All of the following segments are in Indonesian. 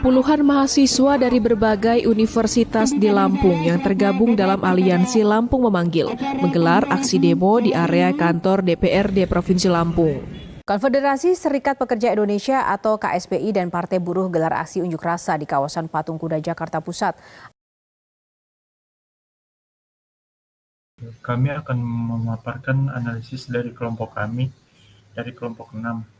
Puluhan mahasiswa dari berbagai universitas di Lampung yang tergabung dalam Aliansi Lampung Memanggil menggelar aksi demo di area kantor DPRD Provinsi Lampung. Konfederasi Serikat Pekerja Indonesia atau KSPI dan Partai Buruh gelar aksi unjuk rasa di kawasan Patung Kuda, Jakarta Pusat. Kami akan memaparkan analisis dari kelompok kami, dari kelompok 6.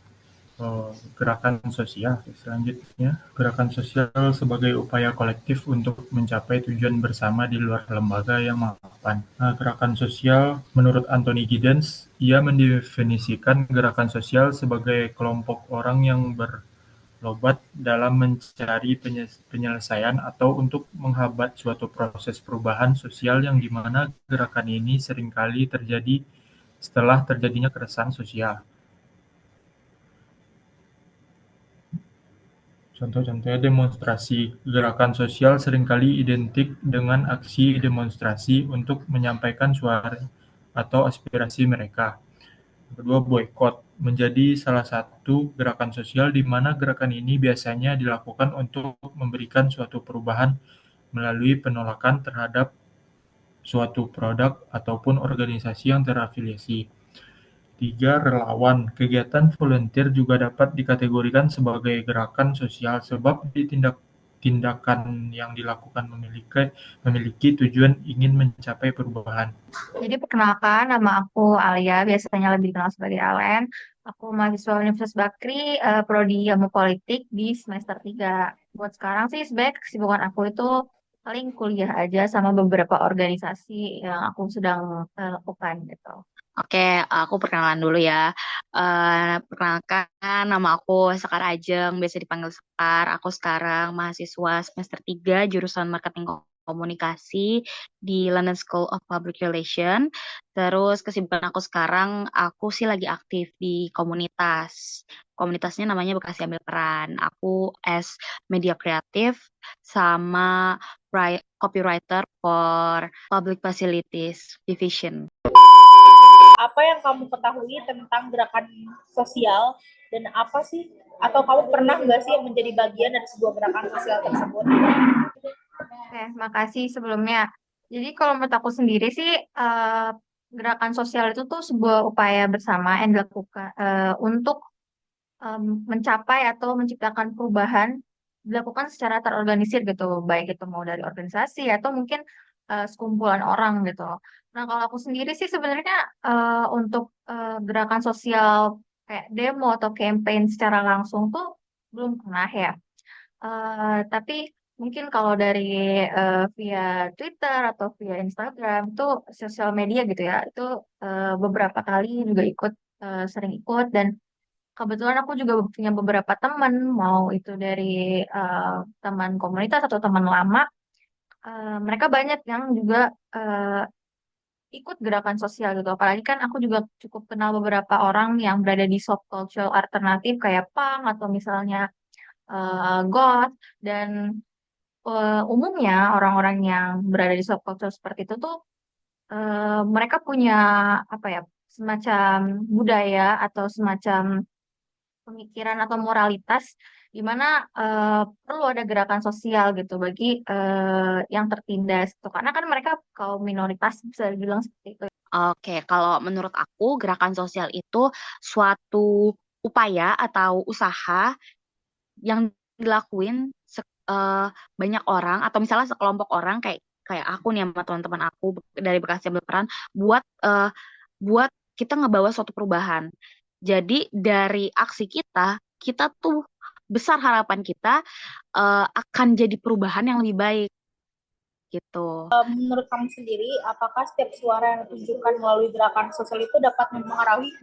Gerakan sosial. Selanjutnya, gerakan sosial sebagai upaya kolektif untuk mencapai tujuan bersama di luar lembaga yang mapan. Gerakan sosial, menurut Anthony Giddens, ia mendefinisikan gerakan sosial sebagai kelompok orang yang berlobat dalam mencari penyelesaian atau untuk menghambat suatu proses perubahan sosial yang dimana gerakan ini seringkali terjadi setelah terjadinya keresahan sosial. Contoh-contohnya demonstrasi. Gerakan sosial seringkali identik dengan aksi demonstrasi untuk menyampaikan suara atau aspirasi mereka. Kedua, boikot menjadi salah satu gerakan sosial di mana gerakan ini biasanya dilakukan untuk memberikan suatu perubahan melalui penolakan terhadap suatu produk ataupun organisasi yang terafiliasi. 3. Relawan. Kegiatan volunteer juga dapat dikategorikan sebagai gerakan sosial sebab tindakan yang dilakukan memiliki tujuan ingin mencapai perubahan. Jadi perkenalkan, nama aku Alia, biasanya lebih dikenal sebagai Alen. Aku mahasiswa Universitas Bakri, Prodi Ilmu Politik di semester 3. Buat sekarang sih sebenarnya kesibukan aku itu paling kuliah aja sama beberapa organisasi yang aku sedang lakukan gitu. Oke, aku perkenalan dulu ya. Perkenalkan, nama aku Sekar Ajeng, biasa dipanggil Sekar. Aku sekarang mahasiswa semester 3, jurusan Marketing Komunikasi di London School of Public Relations. Terus kesibukan aku sekarang, aku sih lagi aktif di komunitas. Komunitasnya namanya Bekasi Ambil Peran. Aku as media kreatif sama copywriter for Public Facilities Division. Apa yang kamu ketahui tentang gerakan sosial dan apa sih, atau kamu pernah nggak sih menjadi bagian dari sebuah gerakan sosial tersebut? Oke, makasih sebelumnya. Jadi kalau menurut aku sendiri sih, gerakan sosial itu tuh sebuah upaya bersama yang dilakukan untuk mencapai atau menciptakan perubahan dilakukan secara terorganisir gitu, baik itu mau dari organisasi atau mungkin sekumpulan orang gitu. Nah, kalau aku sendiri sih sebenarnya untuk gerakan sosial kayak demo atau campaign secara langsung tuh belum pernah ya. Tapi mungkin kalau dari via Twitter atau via Instagram itu sosial media gitu ya, itu beberapa kali juga sering ikut, dan kebetulan aku juga punya beberapa teman, mau itu dari teman komunitas atau teman lama. Mereka banyak yang juga ikut gerakan sosial gitu. Apalagi kan aku juga cukup kenal beberapa orang yang berada di subculture alternatif kayak punk atau misalnya goth, dan umumnya orang-orang yang berada di subculture seperti itu tuh mereka punya apa ya, semacam budaya atau semacam pemikiran atau moralitas di mana perlu ada gerakan sosial gitu bagi yang tertindas gitu. Karena kan mereka kaum minoritas bisa dibilang seperti itu. Oke, kalau menurut aku gerakan sosial itu suatu upaya atau usaha yang dilakuin banyak orang atau misalnya sekelompok orang kayak kayak aku nih sama teman-teman aku dari Bekasi Ambil Peran buat buat kita ngebawa suatu perubahan. Jadi dari aksi kita tuh besar harapan kita akan jadi perubahan yang lebih baik gitu. Menurut kamu sendiri, apakah setiap suara yang ditunjukkan melalui gerakan sosial itu dapat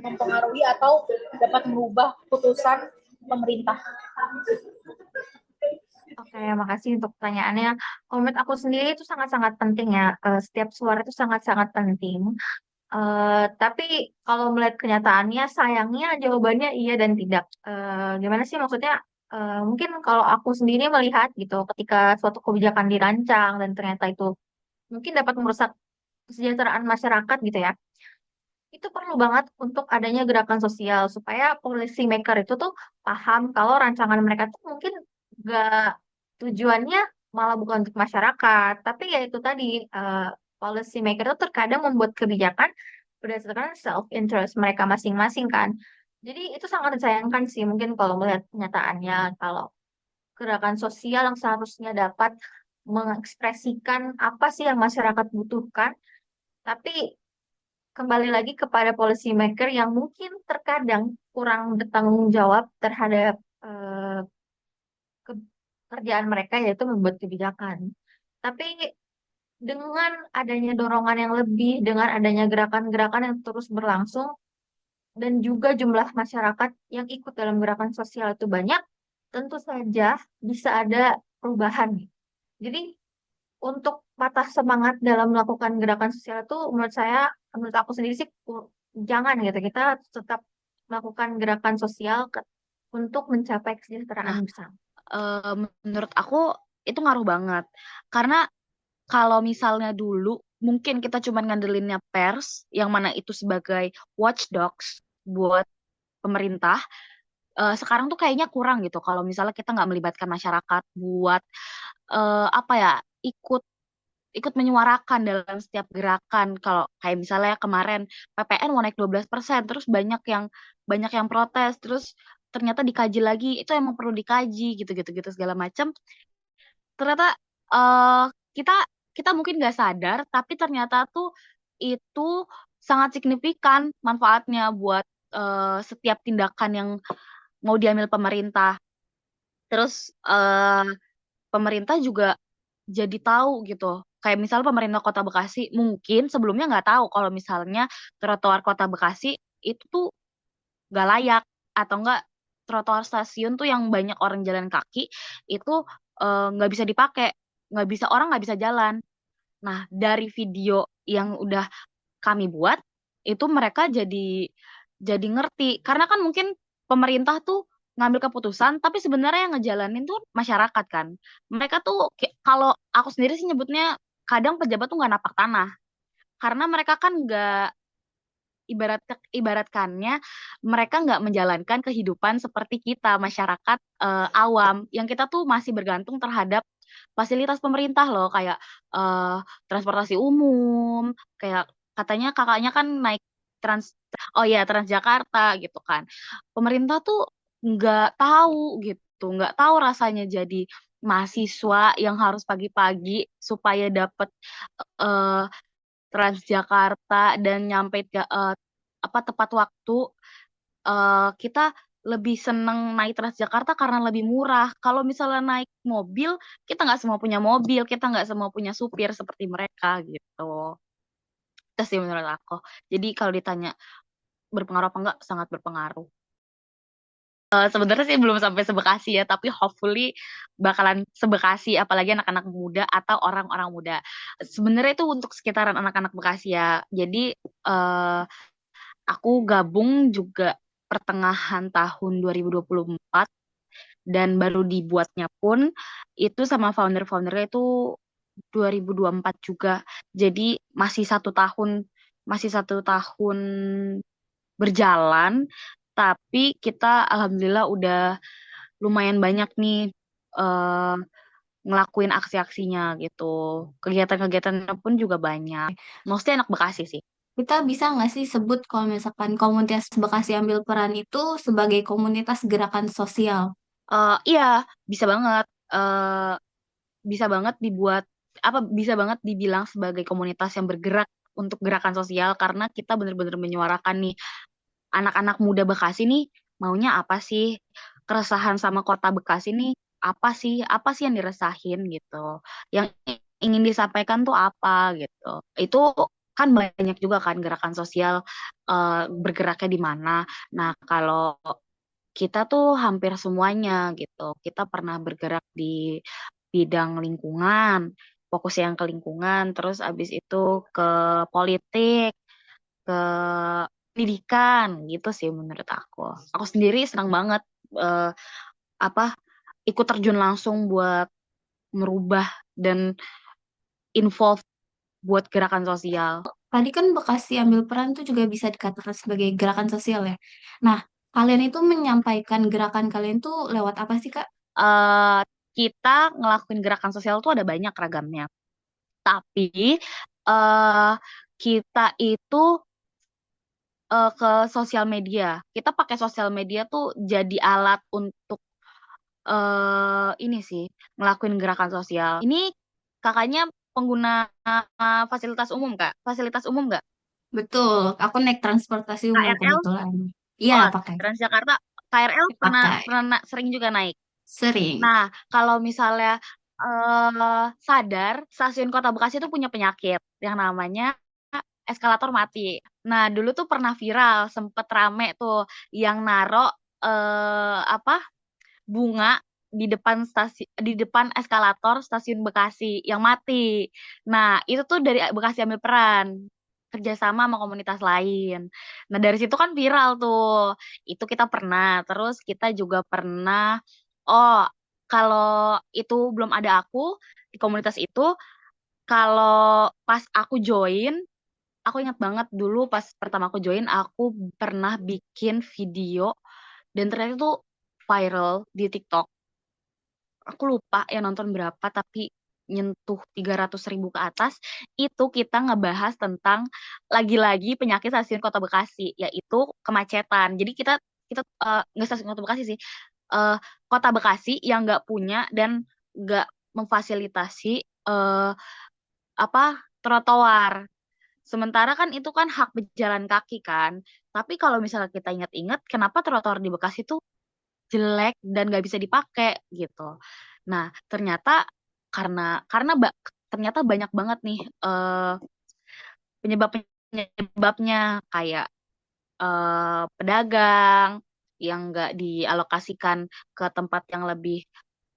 mempengaruhi atau dapat merubah keputusan pemerintah? Oke, makasih untuk pertanyaannya. Kalau menurut aku sendiri itu sangat-sangat penting ya. Setiap suara itu sangat-sangat penting. Tapi kalau melihat kenyataannya, sayangnya jawabannya iya dan tidak. Gimana sih maksudnya? Mungkin kalau aku sendiri melihat gitu, ketika suatu kebijakan dirancang dan ternyata itu mungkin dapat merusak kesejahteraan masyarakat gitu ya, itu perlu banget untuk adanya gerakan sosial supaya policy maker itu tuh paham kalau rancangan mereka tuh mungkin gak tujuannya malah bukan untuk masyarakat, tapi ya itu tadi, policy maker itu terkadang membuat kebijakan berdasarkan self interest mereka masing-masing kan. Jadi itu sangat disayangkan sih mungkin kalau melihat kenyataannya, kalau gerakan sosial yang seharusnya dapat mengekspresikan apa sih yang masyarakat butuhkan, tapi kembali lagi kepada policy maker yang mungkin terkadang kurang bertanggung jawab terhadap pekerjaan mereka, yaitu membuat kebijakan. Tapi dengan adanya dorongan yang lebih, dengan adanya gerakan-gerakan yang terus berlangsung, dan juga jumlah masyarakat yang ikut dalam gerakan sosial itu banyak, tentu saja bisa ada perubahan. Jadi untuk patah semangat dalam melakukan gerakan sosial itu menurut aku sendiri sih jangan gitu. Kita tetap melakukan gerakan sosial untuk mencapai kesejahteraan Nah, bersama. menurut aku itu ngaruh banget. Karena kalau misalnya dulu mungkin kita cuma ngandelinnya pers, yang mana itu sebagai watchdogs buat pemerintah, sekarang tuh kayaknya kurang gitu. Kalau misalnya kita nggak melibatkan masyarakat buat apa ya, ikut ikut menyuarakan dalam setiap gerakan. Kalau kayak misalnya kemarin PPN mau naik 12%, terus banyak yang protes, terus ternyata dikaji lagi, itu emang perlu dikaji gitu-gitu gitu segala macam. Ternyata eh kita kita mungkin nggak sadar, tapi ternyata tuh itu sangat signifikan manfaatnya buat setiap tindakan yang mau diambil pemerintah. Terus pemerintah juga jadi tahu gitu. Kayak misalnya pemerintah Kota Bekasi mungkin sebelumnya nggak tahu kalau misalnya trotoar Kota Bekasi itu tuh nggak layak, atau enggak trotoar stasiun tuh yang banyak orang jalan kaki itu nggak bisa dipakai, orang nggak bisa jalan. Nah, dari video yang udah kami buat itu mereka jadi ngerti, karena kan mungkin pemerintah tuh ngambil keputusan tapi sebenarnya yang ngejalanin tuh masyarakat kan. Mereka tuh kalau aku sendiri sih nyebutnya kadang pejabat tuh nggak napak tanah, karena mereka kan nggak ibaratkannya mereka nggak menjalankan kehidupan seperti kita masyarakat awam yang kita tuh masih bergantung terhadap fasilitas pemerintah loh, kayak eh, transportasi umum, kayak katanya kakaknya kan naik trans oh ya Transjakarta gitu kan. Pemerintah tuh nggak tahu rasanya jadi mahasiswa yang harus pagi-pagi supaya dapat eh, Transjakarta dan nyampe apa tepat waktu. Kita lebih seneng naik Transjakarta karena lebih murah. Kalau misalnya naik mobil, kita nggak semua punya mobil, kita nggak semua punya supir seperti mereka gitu. Itu sih menurut aku. Jadi kalau ditanya berpengaruh apa enggak, sangat berpengaruh. Sebenarnya sih belum sampai sebekasi ya, tapi hopefully bakalan sebekasi, apalagi anak-anak muda atau orang-orang muda. Sebenarnya itu untuk sekitaran anak-anak Bekasi ya. Jadi aku gabung juga pertengahan tahun 2024, dan baru dibuatnya pun itu sama founder-foundernya itu 2024 juga. Jadi masih satu tahun berjalan, tapi kita alhamdulillah udah lumayan banyak nih eh, ngelakuin aksi-aksinya gitu. Kegiatan-kegiatannya pun juga banyak. Mostly anak Bekasi sih. Kita bisa nggak sih sebut kalau misalkan komunitas Bekasi ambil peran itu sebagai komunitas gerakan sosial? Iya, bisa banget. Bisa banget dibuat bisa banget dibilang sebagai komunitas yang bergerak untuk gerakan sosial, karena kita benar-benar menyuarakan nih anak-anak muda Bekasi nih maunya apa sih, keresahan sama kota Bekasi nih apa sih yang diresahin gitu, yang ingin disampaikan tuh apa gitu. Itu kan banyak juga kan gerakan sosial bergeraknya di mana. Nah, kalau kita tuh hampir semuanya gitu. Kita pernah bergerak di bidang lingkungan, fokus yang ke lingkungan, terus abis itu ke politik, ke pendidikan gitu sih menurut aku. Aku sendiri senang banget eh, apa ikut terjun langsung buat merubah dan involve buat gerakan sosial. Tadi kan Bekasi ambil peran itu juga bisa dikatakan sebagai gerakan sosial ya. Nah, kalian itu menyampaikan gerakan kalian tuh lewat apa sih, Kak? kita ngelakuin gerakan sosial tuh ada banyak ragamnya. Tapi eh kita itu ke sosial media. Kita pakai sosial media tuh jadi alat untuk ini sih ngelakuin gerakan sosial. Ini kakaknya pengguna fasilitas umum Kak? Fasilitas umum nggak? Betul, aku naik transportasi umum KRL? kebetulan. Iya, Oh, pakai. Transjakarta, KRL pernah Pakai. pernah sering juga naik. Sering. Nah, kalau misalnya sadar, stasiun Kota Bekasi itu punya penyakit yang namanya eskalator mati. Nah, dulu tuh pernah viral, sempet rame tuh yang naro apa bunga di depan eskalator stasiun Bekasi yang mati. Nah, itu tuh dari Bekasi ambil peran kerjasama sama komunitas lain. Nah, dari situ kan viral tuh. Itu kita pernah. Terus kita juga pernah, oh, kalau itu belum ada aku di komunitas itu, kalau pas aku join, aku ingat banget dulu pas pertama aku join, aku pernah bikin video dan ternyata itu viral di TikTok. Aku lupa ya nonton berapa, tapi nyentuh 300.000 ke atas. Itu kita ngebahas tentang lagi-lagi penyakit stasiun Kota Bekasi, yaitu kemacetan. Jadi kita kita nggak stasiun Kota Bekasi sih, eh, Kota Bekasi yang nggak punya dan nggak memfasilitasi apa trotoar. Sementara kan itu kan hak pejalan kaki kan. Tapi kalau misalnya kita ingat-ingat, kenapa trotoar di Bekasi tuh jelek dan nggak bisa dipakai gitu. Nah, ternyata ternyata banyak banget nih penyebabnya kayak pedagang yang nggak dialokasikan ke tempat yang lebih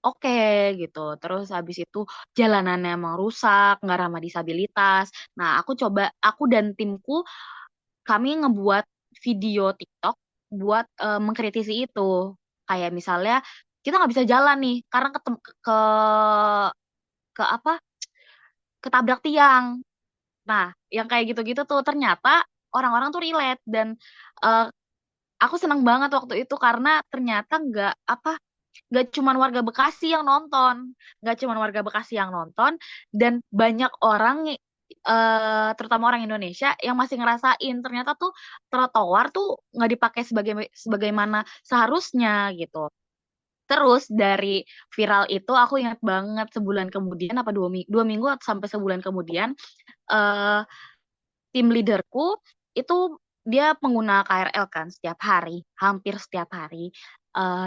oke gitu. Terus habis itu jalanannya emang rusak, nggak ramah disabilitas. Nah, aku dan timku kami ngebuat video TikTok buat mengkritisi itu. Kayak misalnya kita nggak bisa jalan nih karena ke apa? Ketabrak tiang. Nah, yang kayak gitu-gitu tuh ternyata orang-orang tuh relate dan eh, aku senang banget waktu itu karena ternyata nggak cuman warga Bekasi yang nonton, nggak cuman warga Bekasi yang nonton dan banyak orang terutama orang Indonesia yang masih ngerasain ternyata tuh trotoar tuh nggak dipakai sebagaimana seharusnya gitu. Terus dari viral itu aku ingat banget sebulan kemudian apa 2 minggu sampai sebulan kemudian eh tim leaderku itu dia pengguna KRL kan setiap hari, hampir setiap hari.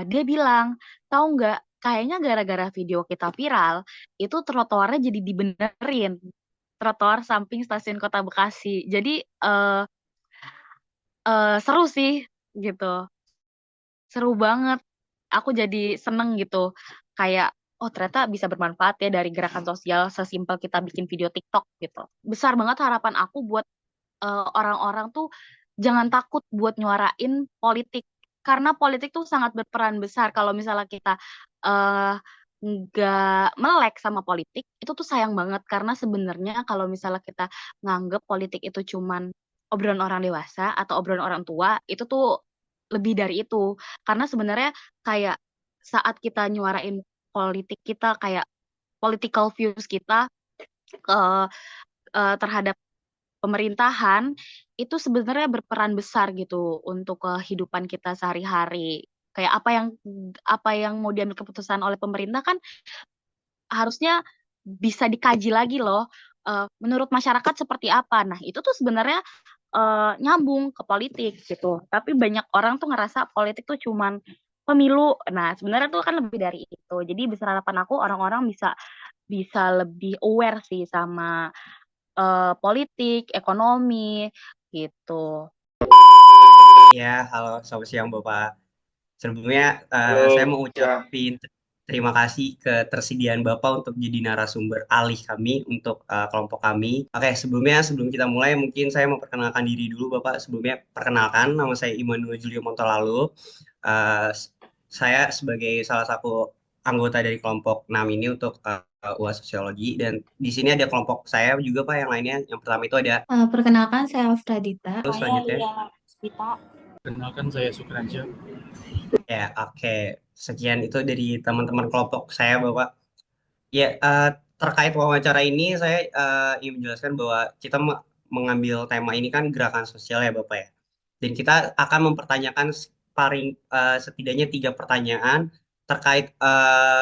Dia bilang, tahu nggak, kayaknya gara-gara video kita viral, itu trotoarnya jadi dibenerin. Trotoar samping stasiun Kota Bekasi. Jadi seru sih gitu. Seru banget. Aku jadi seneng gitu. Kayak, oh ternyata bisa bermanfaat ya dari gerakan sosial sesimpel kita bikin video TikTok gitu. Besar banget harapan aku buat orang-orang tuh jangan takut buat nyuarain politik karena politik tuh sangat berperan besar kalau misalnya kita eh, nggak melek sama politik itu tuh sayang banget karena sebenarnya kalau misalnya kita nganggep politik itu cuman obrolan orang dewasa atau obrolan orang tua itu tuh lebih dari itu karena sebenarnya kayak saat kita nyuarain politik kita kayak political views kita eh, terhadap pemerintahan itu sebenarnya berperan besar gitu untuk kehidupan kita sehari-hari. Kayak apa yang mau diambil keputusan oleh pemerintah kan harusnya bisa dikaji lagi loh. Menurut masyarakat seperti apa. Nah, itu tuh sebenarnya nyambung ke politik gitu. Tapi banyak orang tuh ngerasa politik tuh cuman pemilu. Nah, sebenarnya tuh kan lebih dari itu. Jadi besar harapan aku orang-orang bisa bisa lebih aware sih sama politik, ekonomi, gitu. Ya, halo, selamat siang Bapak. Sebelumnya saya mau ucapin terima kasih ketersediaan Bapak untuk jadi narasumber alih kami untuk kelompok kami. Oke, sebelum kita mulai, mungkin saya mau perkenalkan diri dulu Bapak. Sebelumnya, perkenalkan, nama saya Immanuel Julio Montolalu. Eh, saya sebagai salah satu anggota dari kelompok 6 ini untuk UAS Sosiologi. Dan di sini ada kelompok saya juga Pak, yang lainnya. Yang pertama itu ada, Perkenalkan, saya Afradita. terus Saya selanjutnya. Lia Spita. Kenalkan saya Sukraja. Ya, oke. Sekian itu dari teman-teman kelompok saya, Bapak. Ya, terkait wawancara ini, saya ingin menjelaskan bahwa kita mengambil tema ini kan gerakan sosial ya, Bapak ya. Dan kita akan mempertanyakan paling setidaknya 3 pertanyaan terkait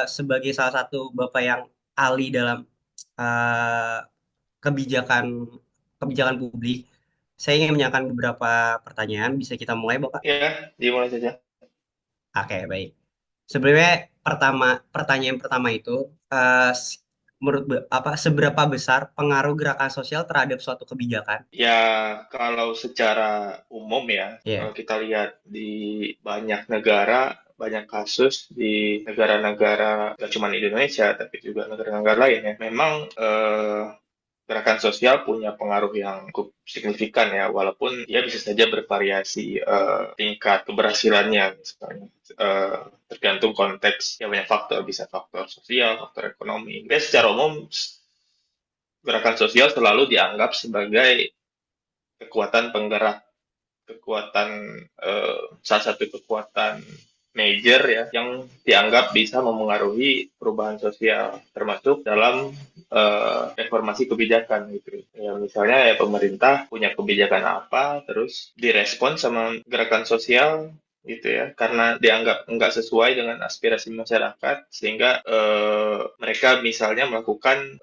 sebagai salah satu Bapak yang ahli dalam eh, kebijakan kebijakan publik. Saya ingin menanyakan beberapa pertanyaan. Bisa kita mulai, Bapak? Ya, dimulai saja. Oke, baik. Sebenarnya pertanyaan pertama itu eh, s- menurut seberapa besar pengaruh gerakan sosial terhadap suatu kebijakan? Ya, kalau secara umum ya, Iya. kalau kita lihat di banyak negara, banyak kasus di negara-negara, gak cuma di Indonesia, tapi juga negara-negara lain ya, memang gerakan sosial punya pengaruh yang cukup signifikan ya, walaupun dia bisa saja bervariasi tingkat keberhasilannya, misalnya. Tergantung konteks, ya banyak faktor, bisa faktor sosial, faktor ekonomi. Dan secara umum, gerakan sosial selalu dianggap sebagai kekuatan penggerak, kekuatan salah satu kekuatan major ya yang dianggap bisa memengaruhi perubahan sosial termasuk dalam reformasi kebijakan gitu ya, misalnya ya pemerintah punya kebijakan apa terus direspon sama gerakan sosial gitu ya karena dianggap nggak sesuai dengan aspirasi masyarakat sehingga mereka misalnya melakukan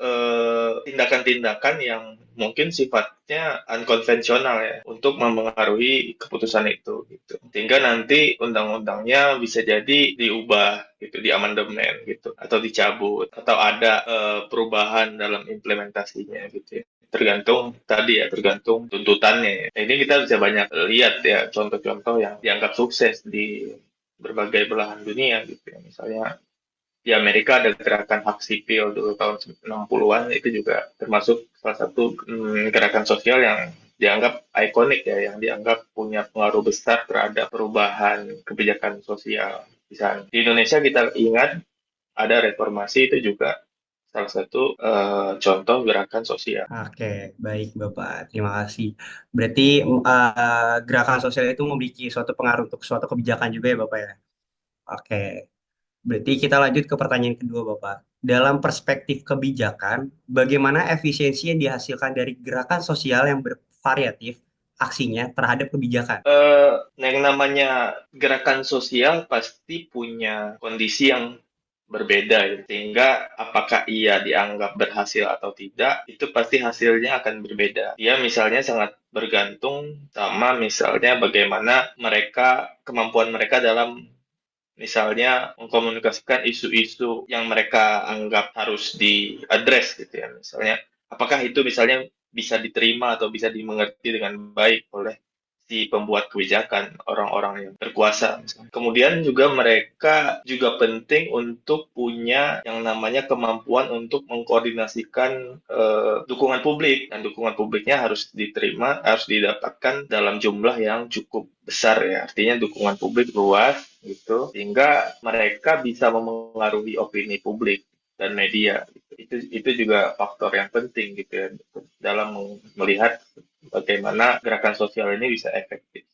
tindakan-tindakan yang mungkin sifatnya unkonvensional ya untuk memengaruhi keputusan itu gitu. Sehingga nanti undang-undangnya bisa jadi diubah gitu, diamandemen gitu atau dicabut atau ada perubahan dalam implementasinya gitu ya. Tergantung tadi ya, tergantung tuntutannya ya. Nah, ini kita bisa banyak lihat ya contoh-contoh yang dianggap sukses di berbagai belahan dunia gitu ya. Misalnya di Amerika ada gerakan hak sipil dulu tahun 60-an itu juga termasuk salah satu gerakan sosial yang dianggap ikonik ya, yang dianggap punya pengaruh besar terhadap perubahan kebijakan sosial. Misalnya di Indonesia kita ingat ada reformasi itu juga salah satu contoh gerakan sosial. Oke, baik Bapak. Terima kasih. Berarti gerakan sosial itu memiliki suatu pengaruh untuk suatu kebijakan juga ya Bapak ya. Oke. Berarti kita lanjut ke pertanyaan kedua Bapak. Dalam perspektif kebijakan, bagaimana efisiensi yang dihasilkan dari gerakan sosial yang bervariatif aksinya terhadap kebijakan? Yang namanya gerakan sosial pasti punya kondisi yang berbeda ya. Sehingga apakah ia dianggap berhasil atau tidak, itu pasti hasilnya akan berbeda. Dia misalnya sangat bergantung sama misalnya bagaimana kemampuan mereka dalam misalnya mengkomunikasikan isu-isu yang mereka anggap harus diadres gitu ya. Misalnya, apakah itu misalnya bisa diterima atau bisa dimengerti dengan baik oleh si pembuat kebijakan, orang-orang yang berkuasa. Misalnya. Kemudian juga mereka juga penting untuk punya yang namanya kemampuan untuk mengkoordinasikan dukungan publik. Dan dukungan publiknya harus diterima, harus didapatkan dalam jumlah yang cukup besar ya. Artinya dukungan publik luas gitu, sehingga mereka bisa memengaruhi opini publik dan media. Itu juga faktor yang penting gitu ya dalam melihat bagaimana gerakan sosial ini bisa efektif.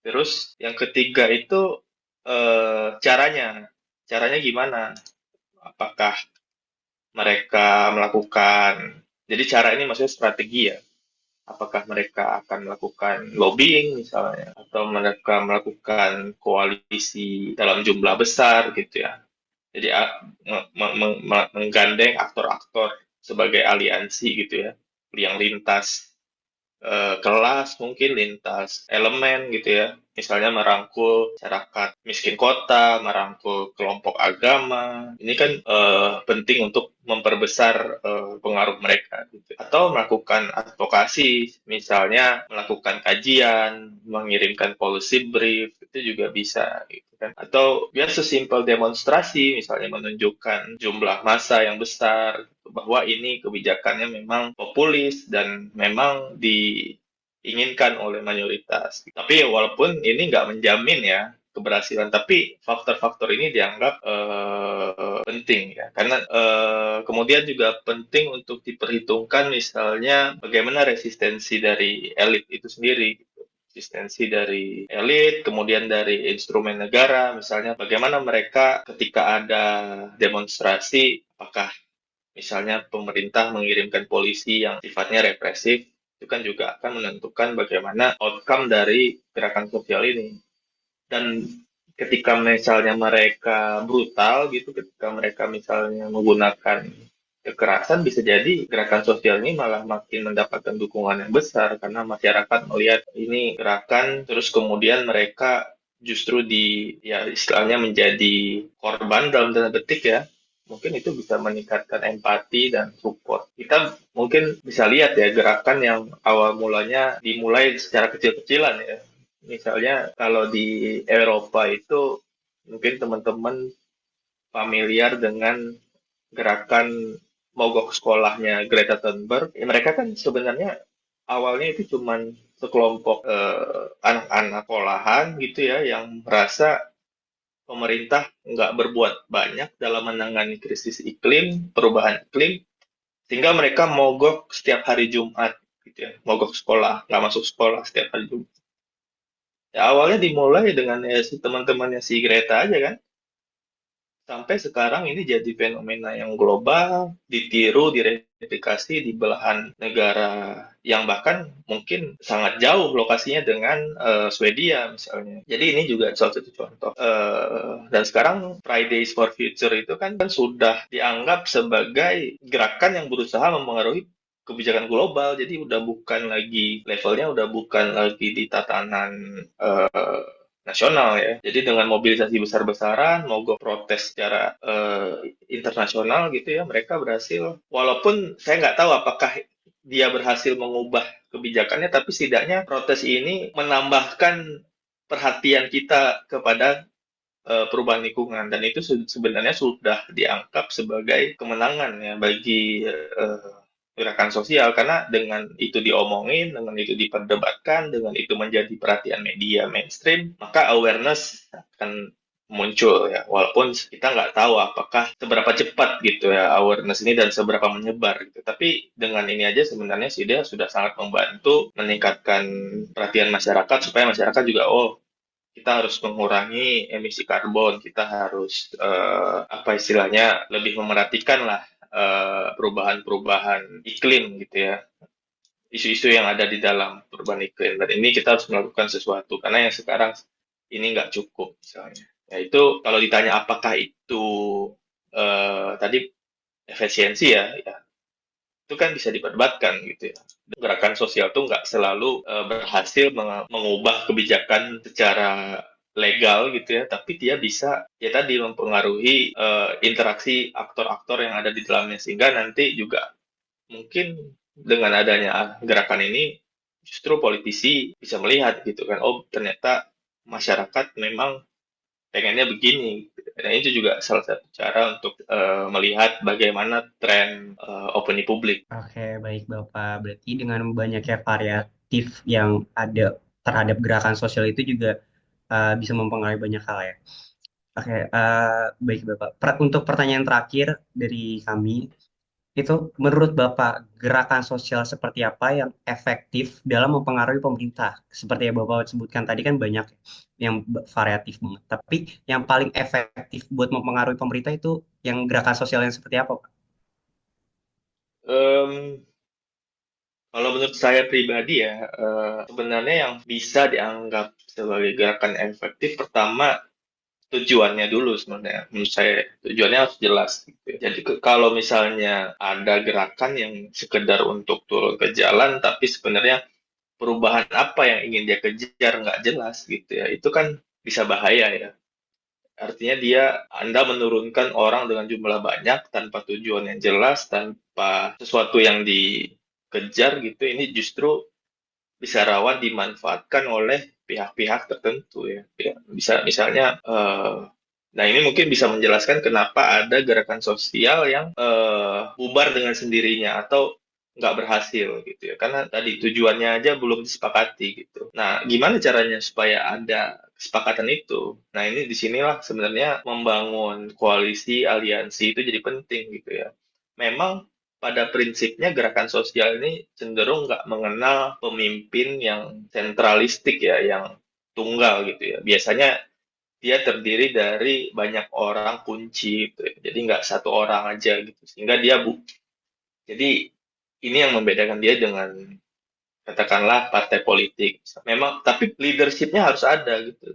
Terus yang ketiga itu caranya. Caranya gimana? Apakah mereka melakukan, jadi cara ini maksudnya strategi ya. Apakah mereka akan melakukan lobbying misalnya, atau mereka melakukan koalisi dalam jumlah besar gitu ya. Jadi menggandeng aktor-aktor sebagai aliansi gitu ya, yang lintas kelas mungkin lintas elemen gitu ya. Misalnya merangkul masyarakat miskin kota, merangkul kelompok agama. Ini kan penting untuk memperbesar pengaruh mereka gitu. Atau melakukan advokasi, misalnya melakukan kajian, mengirimkan policy brief, itu juga bisa gitu kan. Atau ya sesimpel demonstrasi, misalnya menunjukkan jumlah massa yang besar bahwa ini kebijakannya memang populis dan memang diinginkan oleh mayoritas. Tapi walaupun ini nggak menjamin ya keberhasilan, tapi faktor-faktor ini dianggap penting ya, karena kemudian juga penting untuk diperhitungkan misalnya bagaimana resistensi dari elit itu sendiri. konsistensi dari elit, kemudian dari instrumen negara, misalnya bagaimana mereka ketika ada demonstrasi, apakah misalnya pemerintah mengirimkan polisi yang sifatnya represif, itu kan juga akan menentukan bagaimana outcome dari gerakan sosial ini. Dan ketika misalnya mereka brutal gitu, ketika mereka misalnya menggunakan kekerasan, bisa jadi gerakan sosial ini malah makin mendapatkan dukungan yang besar karena masyarakat melihat ini gerakan, terus kemudian mereka justru ya istilahnya menjadi korban dalam tanda petik ya. Mungkin itu bisa meningkatkan empati dan support. Kita mungkin bisa lihat ya gerakan yang awal mulanya dimulai secara kecil-kecilan ya. Misalnya kalau di Eropa itu mungkin teman-teman familiar dengan gerakan mogok sekolahnya Greta Thunberg. Ya, mereka kan sebenarnya awalnya itu cuman sekelompok anak-anak sekolahan gitu ya yang merasa pemerintah nggak berbuat banyak dalam menangani krisis iklim, perubahan iklim, sehingga mereka mogok setiap hari Jumat gitu ya, mogok sekolah, nggak masuk sekolah setiap hari Jumat. Ya, awalnya dimulai dengan ya, si teman-temannya si Greta aja kan. Sampai sekarang ini jadi fenomena yang global, ditiru, direplikasi di belahan negara yang bahkan mungkin sangat jauh lokasinya dengan Swedia misalnya. Jadi ini juga salah satu contoh. Dan sekarang Fridays for Future itu kan sudah dianggap sebagai gerakan yang berusaha mempengaruhi kebijakan global. Jadi udah bukan lagi levelnya, udah bukan lagi di tatanan nasional ya. Jadi dengan mobilisasi besar-besaran, mogok protes secara internasional gitu ya, mereka berhasil. Walaupun saya nggak tahu apakah dia berhasil mengubah kebijakannya, tapi setidaknya protes ini menambahkan perhatian kita kepada perubahan lingkungan, dan itu sebenarnya sudah dianggap sebagai kemenangan ya bagi gerakan sosial, karena dengan itu diomongin, dengan itu diperdebatkan, dengan itu menjadi perhatian media mainstream, maka awareness akan muncul ya, walaupun kita nggak tahu apakah seberapa cepat gitu ya awareness ini dan seberapa menyebar gitu. Tapi dengan ini aja sebenarnya sih dia sudah sangat membantu meningkatkan perhatian masyarakat supaya masyarakat juga kita harus mengurangi emisi karbon, kita harus apa istilahnya lebih memerhatikan lah perubahan-perubahan iklim gitu ya, isu-isu yang ada di dalam perubahan iklim, dan ini kita harus melakukan sesuatu karena yang sekarang ini nggak cukup misalnya. Ya itu kalau ditanya apakah itu tadi efisiensi ya itu kan bisa diperdebatkan gitu ya. Gerakan sosial tuh nggak selalu berhasil mengubah kebijakan secara legal gitu ya, tapi dia bisa ya tadi mempengaruhi interaksi aktor-aktor yang ada di dalamnya, sehingga nanti juga mungkin dengan adanya gerakan ini justru politisi bisa melihat gitu kan, ternyata masyarakat memang pengennya begini. Dan itu juga salah satu cara untuk melihat bagaimana tren opini publik. Oke, baik Bapak. Berarti dengan banyaknya variatif yang ada terhadap gerakan sosial itu juga bisa mempengaruhi banyak hal ya. Oke, baik Bapak. Untuk pertanyaan terakhir dari kami, itu menurut Bapak gerakan sosial seperti apa yang efektif dalam mempengaruhi pemerintah? Seperti yang Bapak sebutkan tadi kan banyak yang variatif banget. Tapi yang paling efektif buat mempengaruhi pemerintah itu yang gerakan sosial yang seperti apa, Pak? Kalau menurut saya pribadi ya, sebenarnya yang bisa dianggap sebagai gerakan efektif, pertama tujuannya dulu sebenarnya. Menurut saya tujuannya harus jelas gitu ya. Jadi kalau misalnya ada gerakan yang sekedar untuk turun ke jalan, tapi sebenarnya perubahan apa yang ingin dia kejar nggak jelas gitu ya, itu kan bisa bahaya ya. Artinya Anda menurunkan orang dengan jumlah banyak tanpa tujuan yang jelas, tanpa sesuatu yang dikejar gitu, ini justru bisa rawan dimanfaatkan oleh pihak-pihak tertentu ya. Bisa misalnya, nah ini mungkin bisa menjelaskan kenapa ada gerakan sosial yang bubar dengan sendirinya atau nggak berhasil gitu ya, karena tadi tujuannya aja belum disepakati gitu. Nah, gimana caranya supaya ada kesepakatan itu? Nah, ini disinilah sebenarnya membangun koalisi, aliansi itu jadi penting gitu ya. Memang pada prinsipnya gerakan sosial ini cenderung nggak mengenal pemimpin yang sentralistik ya, yang tunggal gitu ya. Biasanya dia terdiri dari banyak orang kunci gitu ya. Jadi nggak satu orang aja gitu. Sehingga jadi ini yang membedakan dia dengan katakanlah partai politik. Memang tapi leadership-nya harus ada gitu.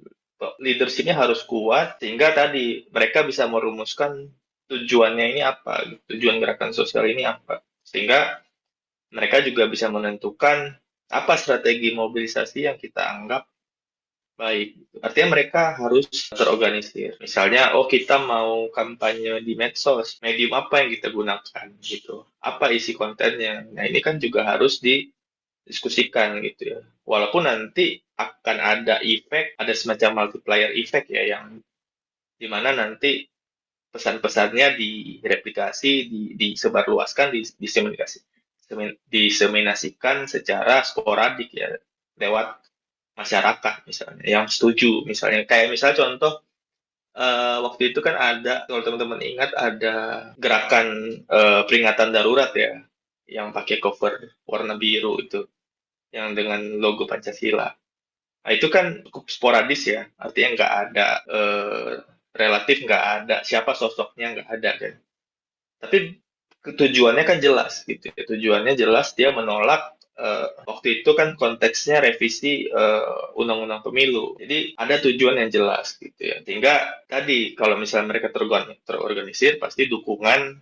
Leadership-nya harus kuat sehingga tadi mereka bisa merumuskan tujuannya ini apa, gitu. Tujuan gerakan sosial ini apa. Sehingga mereka juga bisa menentukan apa strategi mobilisasi yang kita anggap baik. Artinya mereka harus terorganisir. Misalnya, oh kita mau kampanye di medsos, medium apa yang kita gunakan gitu. Apa isi kontennya. Nah ini kan juga harus didiskusikan gitu ya. Walaupun nanti akan ada efek, ada semacam multiplier effect ya, yang dimana nanti pesan-pesannya direplikasi, disebarluaskan, diseminasikan secara sporadik ya, lewat masyarakat misalnya yang setuju, misalnya kayak misalnya contoh waktu itu kan ada, kalau teman-teman ingat, ada gerakan peringatan darurat ya yang pakai cover warna biru itu yang dengan logo Pancasila. Nah itu kan cukup sporadis ya, artinya nggak ada relatif nggak ada siapa sosoknya, nggak ada kan. Tapi tujuannya kan jelas gitu ya. Tujuannya jelas, dia menolak waktu itu kan konteksnya revisi undang-undang pemilu. Jadi ada tujuan yang jelas gitu ya. Sehingga tadi kalau misalnya mereka terorganisir, pasti dukungan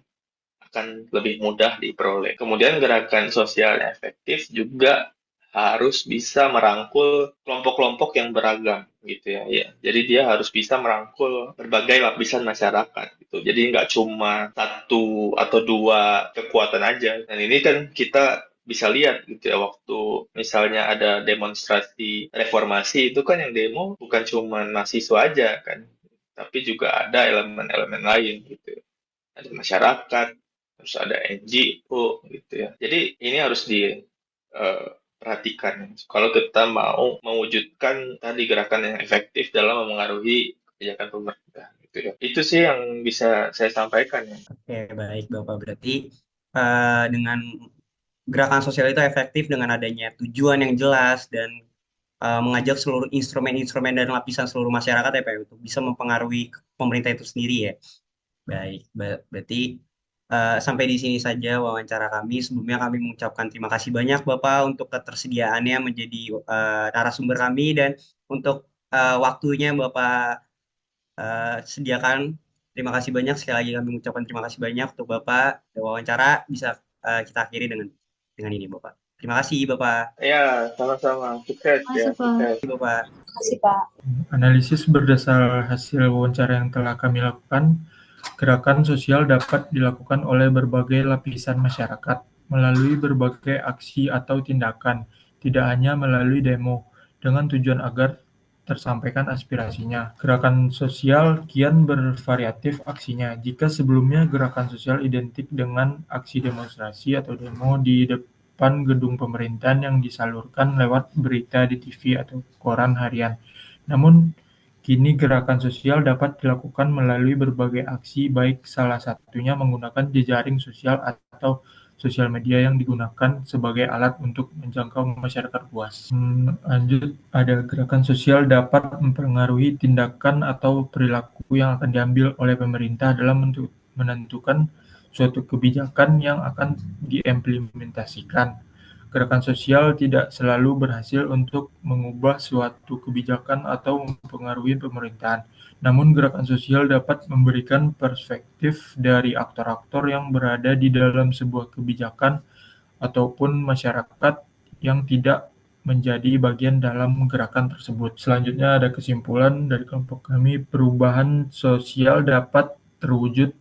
akan lebih mudah diperoleh. Kemudian gerakan sosial yang efektif juga harus bisa merangkul kelompok-kelompok yang beragam gitu ya. Ya. Jadi dia harus bisa merangkul berbagai lapisan masyarakat gitu. Jadi nggak cuma satu atau dua kekuatan aja. Dan ini kan kita bisa lihat gitu ya, waktu misalnya ada demonstrasi reformasi itu kan yang demo bukan cuma mahasiswa aja kan, tapi juga ada elemen-elemen lain gitu. Ada masyarakat, terus ada NGO gitu ya. Jadi ini harus perhatikan kalau kita mau mewujudkan tadi gerakan yang efektif dalam memengaruhi kebijakan pemerintah gitu ya. Itu sih yang bisa saya sampaikan ya. Oke, baik Bapak. Berarti dengan gerakan sosial itu efektif dengan adanya tujuan yang jelas dan mengajak seluruh instrumen-instrumen dan lapisan seluruh masyarakat ya Pak ya, untuk bisa mempengaruhi pemerintah itu sendiri ya. Baik, berarti sampai di sini saja wawancara kami. Sebelumnya kami mengucapkan terima kasih banyak Bapak untuk ketersediaannya menjadi narasumber kami dan untuk waktunya Bapak sediakan. Terima kasih banyak. Sekali lagi kami mengucapkan terima kasih banyak untuk Bapak. Wawancara bisa kita akhiri dengan ini Bapak. Terima kasih Bapak. Ya, sama-sama. Sukses ya. Sukses. Bapak. Terima kasih Pak. Analisis berdasar hasil wawancara yang telah kami lakukan, gerakan sosial dapat dilakukan oleh berbagai lapisan masyarakat melalui berbagai aksi atau tindakan, tidak hanya melalui demo, dengan tujuan agar tersampaikan aspirasinya. Gerakan sosial kian bervariatif aksinya. Jika sebelumnya gerakan sosial identik dengan aksi demonstrasi atau demo di depan gedung pemerintahan yang disalurkan lewat berita di TV atau koran harian. Namun, kini gerakan sosial dapat dilakukan melalui berbagai aksi, baik salah satunya menggunakan jejaring sosial atau sosial media yang digunakan sebagai alat untuk menjangkau masyarakat luas. Lanjut, ada gerakan sosial dapat mempengaruhi tindakan atau perilaku yang akan diambil oleh pemerintah dalam menentukan suatu kebijakan yang akan diimplementasikan. Gerakan sosial tidak selalu berhasil untuk mengubah suatu kebijakan atau mempengaruhi pemerintahan. Namun gerakan sosial dapat memberikan perspektif dari aktor-aktor yang berada di dalam sebuah kebijakan ataupun masyarakat yang tidak menjadi bagian dalam gerakan tersebut. Selanjutnya ada kesimpulan dari kelompok kami, perubahan sosial dapat terwujud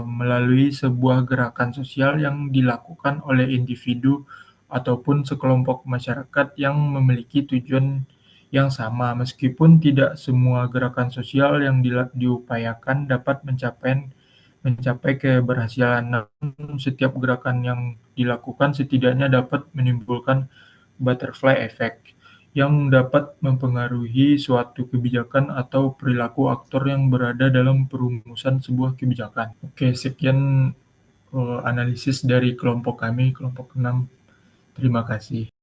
melalui sebuah gerakan sosial yang dilakukan oleh individu ataupun sekelompok masyarakat yang memiliki tujuan yang sama, meskipun tidak semua gerakan sosial yang diupayakan dapat mencapai keberhasilan. Namun setiap gerakan yang dilakukan setidaknya dapat menimbulkan butterfly effect yang dapat mempengaruhi suatu kebijakan atau perilaku aktor yang berada dalam perumusan sebuah kebijakan. Oke, sekian analisis dari kelompok kami, kelompok 6. Terima kasih.